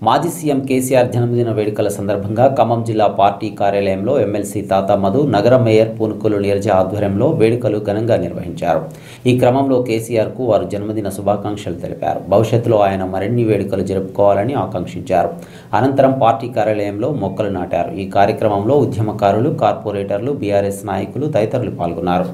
మాజీ సీఎం కేసీఆర్ జన్మదిన వేడుకల సందర్భంగా ఖమ్మం జిల్లా పార్టీ కార్యాలయంలో ఎమ్మెల్సీ తాతా మధు, నగర మేయర్ పూనుకొల్లు నీరజ ఆధ్వర్యంలో వేడుకలు ఘనంగా నిర్వహించారు. ఈ క్రమంలో కేసీఆర్కు వారు జన్మదిన శుభాకాంక్షలు తెలిపారు. భవిష్యత్తులో ఆయన మరిన్ని వేడుకలు జరుపుకోవాలని ఆకాంక్షించారు. అనంతరం పార్టీ కార్యాలయంలో మొక్కలు నాటారు. ఈ కార్యక్రమంలో ఉద్యమకారులు, కార్పొరేటర్లు, బీఆర్ఎస్ నాయకులు తదితరులు పాల్గొన్నారు.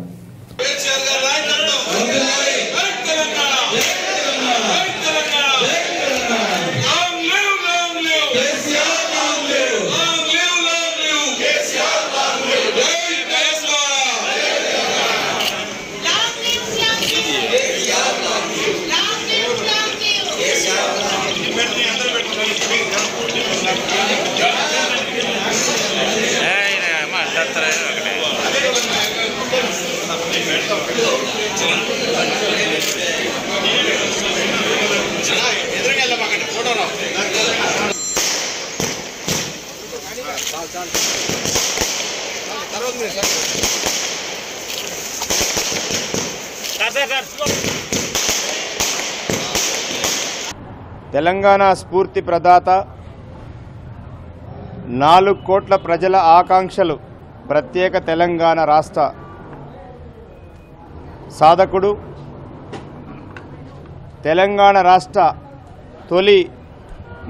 తెలంగాణ స్ఫూర్తి ప్రదాత, 4 కోట్ల ప్రజల ఆకాంక్షలు, ప్రత్యేక తెలంగాణ రాష్ట్ర సాధకుడు, తెలంగాణ రాష్ట్ర తొలి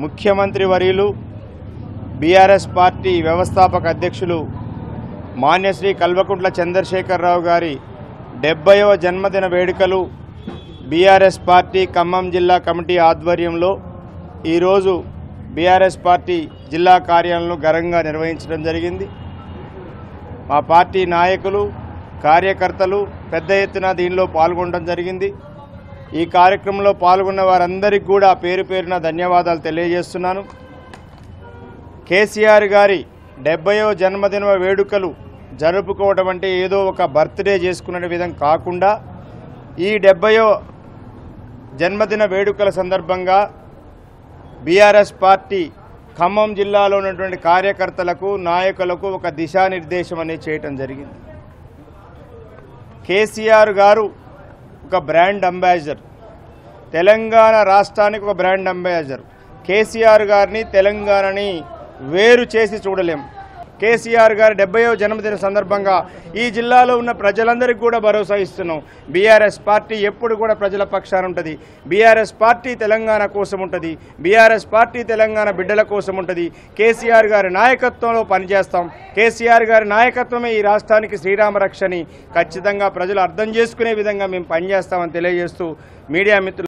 ముఖ్యమంత్రి వర్యులు, బీఆర్ఎస్ పార్టీ వ్యవస్థాపక అధ్యక్షులు మాన్యశ్రీ కల్వకుంట్ల చంద్రశేఖరరావు గారి 70వ జన్మదిన వేడుకలు బీఆర్ఎస్ పార్టీ ఖమ్మం జిల్లా కమిటీ ఆధ్వర్యంలో ఈరోజు బీఆర్ఎస్ పార్టీ జిల్లా కార్యాలయంలో ఘనంగా నిర్వహించడం జరిగింది. మా పార్టీ నాయకులు, కార్యకర్తలు పెద్ద ఎత్తున దీనిలో పాల్గొనడం జరిగింది. ఈ కార్యక్రమంలో పాల్గొన్న వారందరికీ కూడా పేరు పేరున ధన్యవాదాలు తెలియజేస్తున్నాను. కేసీఆర్ గారి 70వ జన్మదిన వేడుకలు జరుపుకోవడం అంటే ఏదో ఒక బర్త్డే చేసుకునే విధంగా కాకుండా ఈ 70వ జన్మదిన వేడుకల సందర్భంగా బీఆర్ఎస్ పార్టీ ఖమ్మం జిల్లాలో ఉన్నటువంటి కార్యకర్తలకు, నాయకులకు ఒక దిశానిర్దేశం అనేది చేయటం జరిగింది. కేసీఆర్ గారు ఒక బ్రాండ్ అంబాసిడర్, తెలంగాణ రాష్ట్రానికి ఒక బ్రాండ్ అంబాసిడర్. కేసీఆర్ గారిని, తెలంగాణని వేరు చేసి చూడలేం. కేసీఆర్ గారి 70వ జన్మదిన సందర్భంగా ఈ జిల్లాలో ఉన్న ప్రజలందరికీ కూడా భరోసా ఇస్తున్నాం. బీఆర్ఎస్ పార్టీ ఎప్పుడు కూడా ప్రజల పక్షాన ఉంటుంది. బీఆర్ఎస్ పార్టీ తెలంగాణ కోసం ఉంటుంది. బీఆర్ఎస్ పార్టీ తెలంగాణ బిడ్డల కోసం ఉంటుంది. కేసీఆర్ గారి నాయకత్వంలో పనిచేస్తాం. కేసీఆర్ గారి నాయకత్వమే ఈ రాష్ట్రానికి శ్రీరామ రక్షని ఖచ్చితంగా ప్రజలు అర్థం చేసుకునే విధంగా మేము పనిచేస్తామని తెలియజేస్తూ మీడియా మిత్రులు